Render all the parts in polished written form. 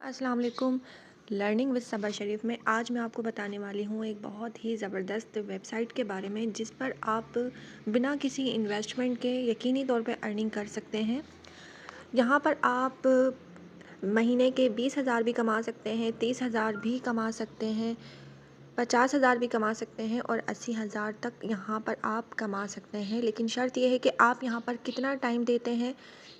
अस्सलाम वालेकुम। Learning with सबा शरीफ में आज मैं आपको बताने वाली हूँ एक बहुत ही ज़बरदस्त वेबसाइट के बारे में जिस पर आप बिना किसी इन्वेस्टमेंट के यकीनी तौर पे अर्निंग कर सकते हैं। यहाँ पर आप महीने के 20,000 भी कमा सकते हैं, 30,000 भी कमा सकते हैं, 50,000 भी कमा सकते हैं और 80,000 तक यहाँ पर आप कमा सकते हैं। लेकिन शर्त यह है कि आप यहाँ पर कितना टाइम देते हैं,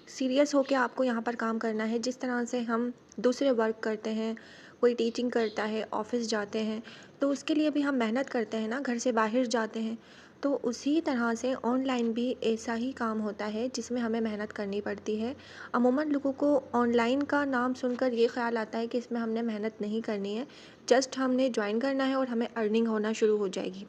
सीरियस होके आपको यहाँ पर काम करना है। जिस तरह से हम दूसरे वर्क करते हैं, कोई टीचिंग करता है, ऑफिस जाते हैं, तो उसके लिए भी हम मेहनत करते हैं ना, घर से बाहर जाते हैं। तो उसी तरह से ऑनलाइन भी ऐसा ही काम होता है जिसमें हमें मेहनत करनी पड़ती है। अमूमन लोगों को ऑनलाइन का नाम सुनकर ये ख़्याल आता है कि इसमें हमने मेहनत नहीं करनी है, जस्ट हमने ज्वाइन करना है और हमें अर्निंग होना शुरू हो जाएगी।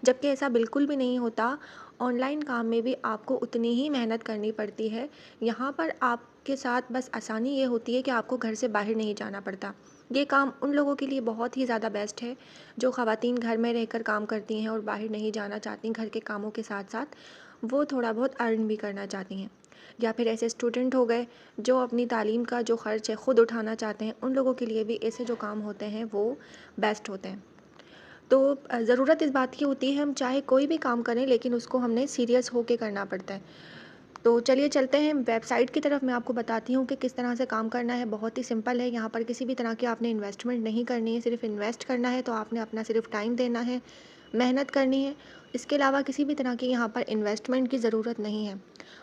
जबकि ऐसा बिल्कुल भी नहीं होता। ऑनलाइन काम में भी आपको उतनी ही मेहनत करनी पड़ती है। यहाँ पर आपके साथ बस आसानी ये होती है कि आपको घर से बाहर नहीं जाना पड़ता। ये काम उन लोगों के लिए बहुत ही ज़्यादा बेस्ट है जो ख़वातीन घर में रहकर काम करती हैं और बाहर नहीं जाना चाहती घर के कामों के साथ साथ वो थोड़ा बहुत अर्न भी करना चाहती हैं। या फिर ऐसे स्टूडेंट हो गए जो अपनी तालीम का जो ख़र्च है ख़ुद उठाना चाहते हैं, उन लोगों के लिए भी ऐसे जो काम होते हैं वो बेस्ट होते हैं। तो ज़रूरत इस बात की होती है हम चाहे कोई भी काम करें लेकिन उसको हमने सीरियस होके करना पड़ता है। तो चलिए चलते हैं वेबसाइट की तरफ। मैं आपको बताती हूँ कि किस तरह से काम करना है। बहुत ही सिंपल है, यहाँ पर किसी भी तरह की आपने इन्वेस्टमेंट नहीं करनी है। सिर्फ इन्वेस्ट करना है तो आपने अपना सिर्फ टाइम देना है, मेहनत करनी है। इसके अलावा किसी भी तरह की यहाँ पर इन्वेस्टमेंट की ज़रूरत नहीं है।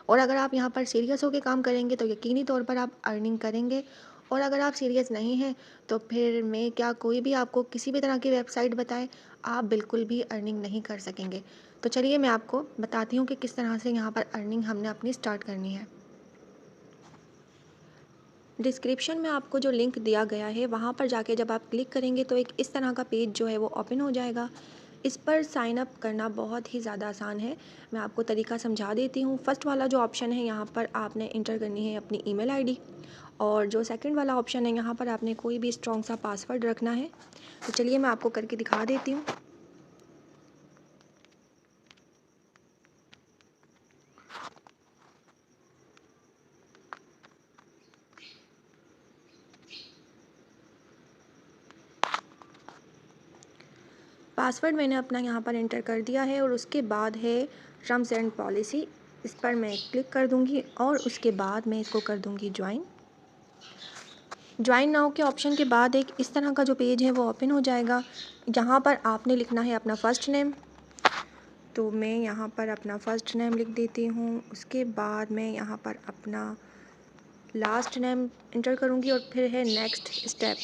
और अगर आप यहाँ पर सीरियस होकर काम करेंगे तो यकीनी तौर पर आप अर्निंग करेंगे। और अगर आप सीरियस नहीं हैं तो फिर मैं क्या कोई भी आपको किसी भी तरह की वेबसाइट बताए, आप बिल्कुल भी अर्निंग नहीं कर सकेंगे। तो चलिए मैं आपको बताती हूँ कि किस तरह से यहाँ पर अर्निंग हमने अपनी स्टार्ट करनी है। डिस्क्रिप्शन में आपको जो लिंक दिया गया है वहाँ पर जाके जब आप क्लिक करेंगे तो एक इस तरह का पेज जो है वो ओपन हो जाएगा। इस पर साइन अप करना बहुत ही ज़्यादा आसान है। मैं आपको तरीका समझा देती हूँ। फर्स्ट वाला जो ऑप्शन है यहाँ पर आपने इंटर करनी है अपनी ईमेल आईडी, और जो सेकंड वाला ऑप्शन है यहाँ पर आपने कोई भी स्ट्रॉन्ग सा पासवर्ड रखना है। तो चलिए मैं आपको करके दिखा देती हूँ। पासवर्ड मैंने अपना यहाँ पर एंटर कर दिया है और उसके बाद है टर्म्स एंड पॉलिसी। इस पर मैं क्लिक कर दूँगी और उसके बाद मैं इसको कर दूँगी ज्वाइन। ज्वाइन नाउ के ऑप्शन के बाद एक इस तरह का जो पेज है वो ओपन हो जाएगा। यहाँ पर आपने लिखना है अपना फ़र्स्ट नेम। तो मैं यहाँ पर अपना फ़र्स्ट नेम लिख देती हूँ। उसके बाद मैं यहाँ पर अपना लास्ट नेम इंटर करूँगी और फिर है नेक्स्ट स्टेप।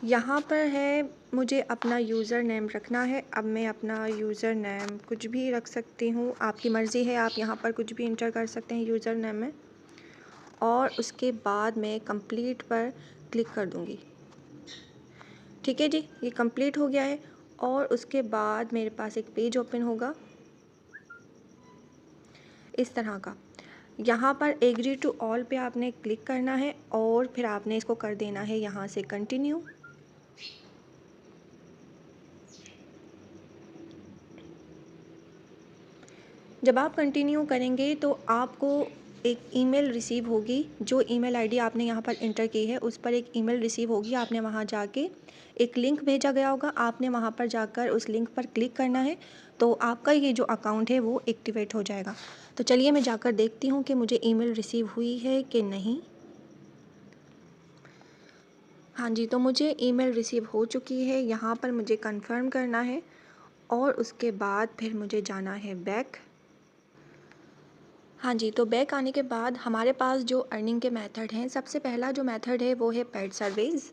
यहाँ पर है मुझे अपना यूज़र नेम रखना है। अब मैं अपना यूज़र नेम कुछ भी रख सकती हूँ, आपकी मर्ज़ी है, आप यहाँ पर कुछ भी इंटर कर सकते हैं यूज़र नेम में। और उसके बाद मैं कंप्लीट पर क्लिक कर दूँगी। ठीक है जी, ये कंप्लीट हो गया है। और उसके बाद मेरे पास एक पेज ओपन होगा इस तरह का। यहाँ पर एग्री टू ऑल पे आपने क्लिक करना है और फिर आपने इसको कर देना है यहाँ से कंटिन्यू। जब आप कंटिन्यू करेंगे तो आपको एक ईमेल रिसीव होगी। जो ईमेल आईडी आपने यहाँ पर इंटर की है उस पर एक ईमेल रिसीव होगी। आपने वहाँ जाके एक लिंक भेजा गया होगा, आपने वहाँ पर जाकर उस लिंक पर क्लिक करना है तो आपका ये जो अकाउंट है वो एक्टिवेट हो जाएगा। तो चलिए मैं जाकर देखती हूँ कि मुझे ईमेल रिसीव हुई है कि नहीं। हाँ जी, तो मुझे ईमेल रिसीव हो चुकी है। यहाँ पर मुझे कंफर्म करना है और उसके बाद फिर मुझे जाना है बैक। हाँ जी, तो बैक आने के बाद हमारे पास जो अर्निंग के मेथड हैं, सबसे पहला जो मेथड है वो है पेड सर्विस।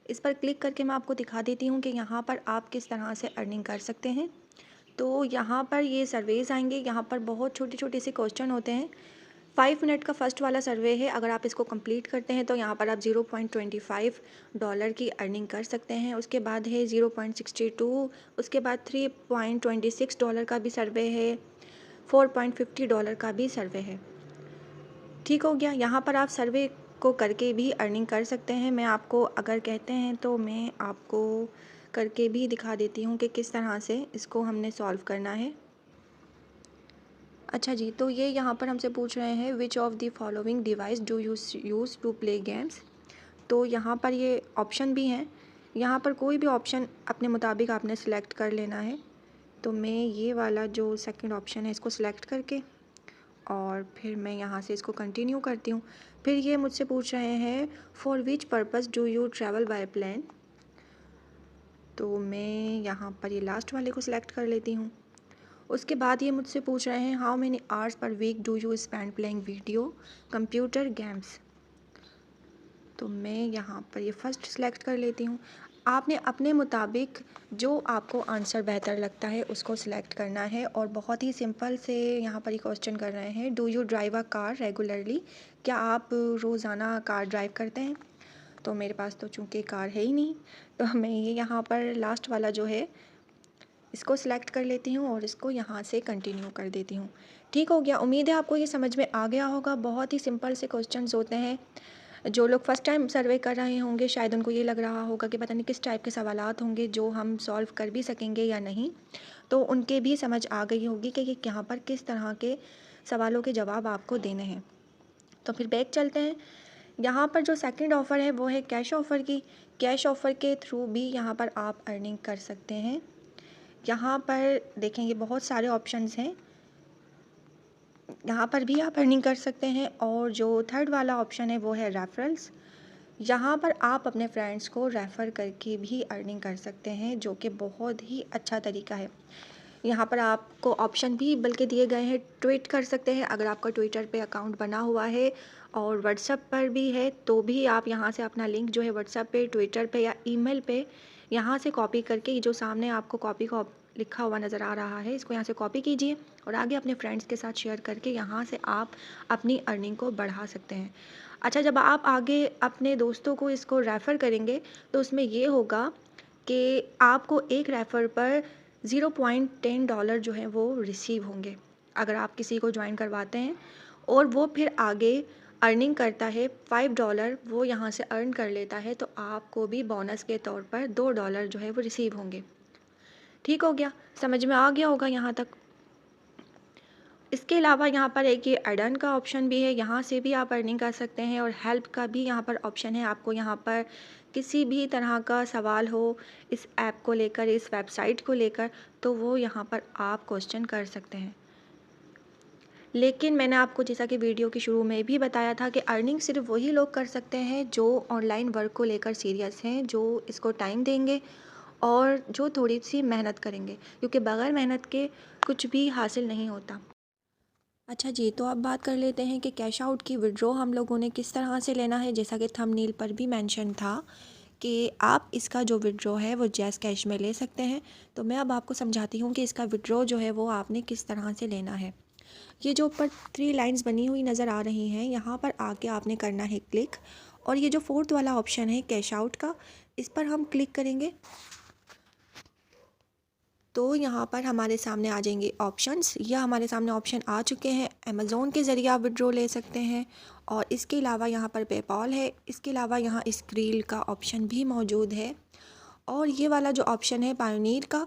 इस पर क्लिक करके मैं आपको दिखा देती हूँ कि यहाँ पर आप किस तरह से अर्निंग कर सकते हैं। तो यहाँ पर ये सर्वेज़ आएंगे। यहाँ पर बहुत छोटे छोटे से क्वेश्चन होते हैं। 5 मिनट का फर्स्ट वाला सर्वे है। अगर आप इसको कंप्लीट करते हैं तो यहाँ पर आप $0.25 की अर्निंग कर सकते हैं। उसके बाद है 0.62, उसके बाद $3.26 का भी सर्वे है, $4.50 का भी सर्वे है। ठीक हो गया। यहाँ पर आप सर्वे को करके भी अर्निंग कर सकते हैं। मैं आपको अगर कहते हैं तो मैं आपको करके भी दिखा देती हूँ कि किस तरह से इसको हमने सॉल्व करना है। अच्छा जी, तो ये यहाँ पर हमसे पूछ रहे हैं which of the following device do you use to play games. तो यहाँ पर ये ऑप्शन भी हैं, यहाँ पर कोई भी ऑप्शन अपने मुताबिक आपने सेलेक्ट कर लेना है। तो मैं ये वाला जो सेकंड ऑप्शन है इसको सिलेक्ट करके और फिर मैं यहाँ से इसको कंटिन्यू करती हूँ। फिर ये मुझसे पूछ रहे हैं for which purpose do you travel by plane. तो मैं यहाँ पर ये लास्ट वाले को सिलेक्ट कर लेती हूँ। उसके बाद ये मुझसे पूछ रहे हैं how many hours per week do you spend playing video computer games. तो मैं यहाँ पर ये फर्स्ट सेलेक्ट कर लेती हूँ। आपने अपने मुताबिक जो आपको आंसर बेहतर लगता है उसको सिलेक्ट करना है। और बहुत ही सिंपल से यहाँ पर ये क्वेश्चन कर रहे हैं do you drive a car regularly. क्या आप रोज़ाना कार ड्राइव करते हैं। तो मेरे पास तो चूँकि कार है ही नहीं, तो मैं ये यहाँ पर लास्ट वाला जो है इसको सिलेक्ट कर लेती हूँ और इसको यहाँ से कंटिन्यू कर देती हूँ। ठीक हो गया। उम्मीद है आपको ये समझ में आ गया होगा। बहुत ही सिंपल से क्वेश्चंस होते हैं। जो लोग फर्स्ट टाइम सर्वे कर रहे होंगे शायद उनको ये लग रहा होगा कि पता नहीं किस टाइप के सवालात होंगे जो हम सॉल्व कर भी सकेंगे या नहीं। तो उनके भी समझ आ गई होगी कि यहाँ पर किस तरह के सवालों के जवाब आपको देने हैं। तो फिर बैक चलते हैं। यहाँ पर जो सेकंड ऑफ़र है वो है कैश ऑफ़र की। कैश ऑफ़र के थ्रू भी यहाँ पर आप अर्निंग कर सकते हैं। यहाँ पर देखेंगे बहुत सारे ऑप्शंस हैं, यहाँ पर भी आप अर्निंग कर सकते हैं। और जो थर्ड वाला ऑप्शन है वो है रेफरल्स। यहाँ पर आप अपने फ्रेंड्स को रेफ़र करके भी अर्निंग कर सकते हैं, जो कि बहुत ही अच्छा तरीका है। यहाँ पर आपको ऑप्शन भी बल्कि दिए गए हैं, ट्वीट कर सकते हैं अगर आपका ट्विटर पे अकाउंट बना हुआ है और व्हाट्सएप पर भी है तो भी आप यहाँ से अपना लिंक जो है व्हाट्सएप पे, ट्विटर पे या ईमेल पे यहाँ से कॉपी करके जो सामने आपको कॉपी का लिखा हुआ नज़र आ रहा है इसको यहाँ से कॉपी कीजिए और आगे अपने फ्रेंड्स के साथ शेयर करके यहाँ से आप अपनी अर्निंग को बढ़ा सकते हैं। अच्छा, जब आप आगे अपने दोस्तों को इसको रेफ़र करेंगे तो उसमें ये होगा कि आपको एक रेफ़र पर $0.10 जो है वो रिसीव होंगे अगर आप किसी को ज्वाइन करवाते हैं। और वो फिर आगे अर्निंग करता है $5, वो यहाँ से अर्न कर लेता है तो आपको भी बोनस के तौर पर $2 जो है वो रिसीव होंगे। ठीक हो गया, समझ में आ गया होगा यहाँ तक। इसके अलावा यहाँ पर एक ये ऐड ऑन का ऑप्शन भी है, यहाँ से भी आप अर्निंग कर सकते हैं। और हेल्प का भी यहाँ पर ऑप्शन है। आपको यहाँ पर किसी भी तरह का सवाल हो इस ऐप को लेकर, इस वेबसाइट को लेकर, तो वो यहाँ पर आप क्वेश्चन कर सकते हैं। लेकिन मैंने आपको जैसा कि वीडियो के शुरू में भी बताया था कि अर्निंग सिर्फ वही लोग कर सकते हैं जो ऑनलाइन वर्क को लेकर सीरियस हैं, जो इसको टाइम देंगे और जो थोड़ी सी मेहनत करेंगे, क्योंकि बगैर मेहनत के कुछ भी हासिल नहीं होता। अच्छा जी, तो अब बात कर लेते हैं कि कैश आउट की विड्रॉ हम लोगों ने किस तरह से लेना है। जैसा कि थंबनेल पर भी मेंशन था कि आप इसका जो विड्रॉ है वो जैज़ कैश में ले सकते हैं। तो मैं अब आपको समझाती हूँ कि इसका विड्रॉ जो है वो आपने किस तरह से लेना है। ये जो ऊपर 3 लाइंस बनी हुई नज़र आ रही हैं, यहाँ पर आके आपने करना है क्लिक। और ये जो फोर्थ वाला ऑप्शन है कैश आउट का, इस पर हम क्लिक करेंगे तो यहाँ पर हमारे सामने आ जाएंगे ऑप्शंस। या हमारे सामने ऑप्शन आ चुके हैं। अमेज़ोन के ज़रिए आप विड्रॉ ले सकते हैं और इसके अलावा यहाँ पर पेपॉल है। इसके अलावा यहाँ स्क्रील का ऑप्शन भी मौजूद है। और ये वाला जो ऑप्शन है पायोनीर का,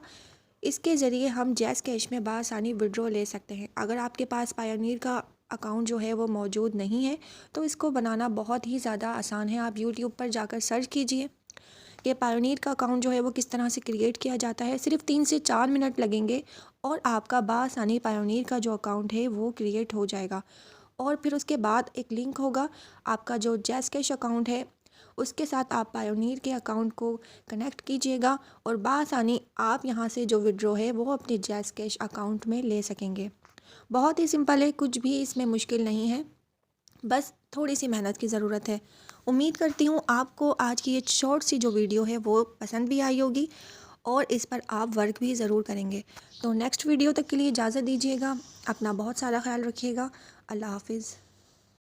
इसके ज़रिए हम जैज़ कैश में बआसानी विड्रॉ ले सकते हैं। अगर आपके पास पायोनीर का अकाउंट जो है वो मौजूद नहीं है तो इसको बनाना बहुत ही ज़्यादा आसान है। आप यूट्यूब पर जाकर सर्च कीजिए कि पायोनीर का अकाउंट जो है वो किस तरह से क्रिएट किया जाता है। सिर्फ 3 से 4 मिनट लगेंगे और आपका बआसानी पायोनीर का जो अकाउंट है वो क्रिएट हो जाएगा। और फिर उसके बाद एक लिंक होगा आपका जो जैज़ कैश अकाउंट है उसके साथ, आप पायोनीर के अकाउंट को कनेक्ट कीजिएगा और बआसानी आप यहाँ से जो विड्रॉ है वो अपने जैज़ कैश अकाउंट में ले सकेंगे। बहुत ही सिंपल है, कुछ भी इसमें मुश्किल नहीं है, बस थोड़ी सी मेहनत की ज़रूरत है। उम्मीद करती हूँ आपको आज की ये शॉर्ट सी जो वीडियो है वो पसंद भी आई होगी और इस पर आप वर्क भी ज़रूर करेंगे। तो नेक्स्ट वीडियो तक के लिए इजाज़त दीजिएगा। अपना बहुत सारा ख्याल रखिएगा। अल्लाह हाफिज़।